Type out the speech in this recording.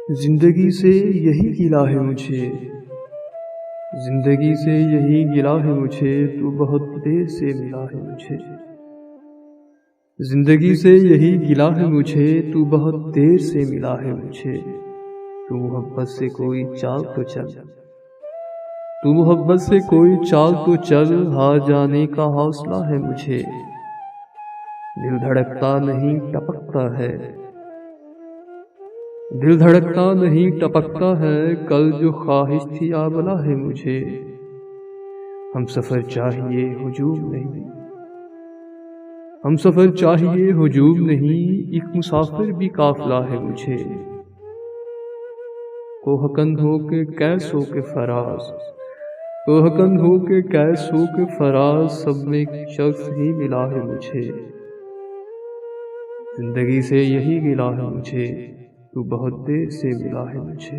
زندگی سے یہی گلہ ہے مجھے، زندگی سے یہی گلہ ہے مجھے، تو بہت دیر سے ملا ہے مجھے۔ زندگی سے یہی گلہ ہے مجھے، تو بہت دیر سے ملا ہے مجھے۔ تو محبت سے کوئی چال تو چل، تو محبت سے کوئی چال تو چل، ہار جانے کا حوصلہ ہے مجھے۔ دل دھڑکتا نہیں ٹپکتا ہے، دل دھڑکتا نہیں ٹپکتا ہے، کل جو خواہش تھی آبلا ہے مجھے۔ ہم سفر چاہیے ہجوم نہیں، ہم سفر چاہیے ہجوم نہیں، ایک مسافر بھی قافلہ ہے مجھے۔ کوہکن ہو کے کیس ہو کے فراز، کوہکن ہو کے کیس ہو کے فراز، سب میں ایک شخص ہی ملا ہے مجھے۔ زندگی سے یہی گلہ ہے مجھے، تو بہت دیر سے ملا ہے مجھے۔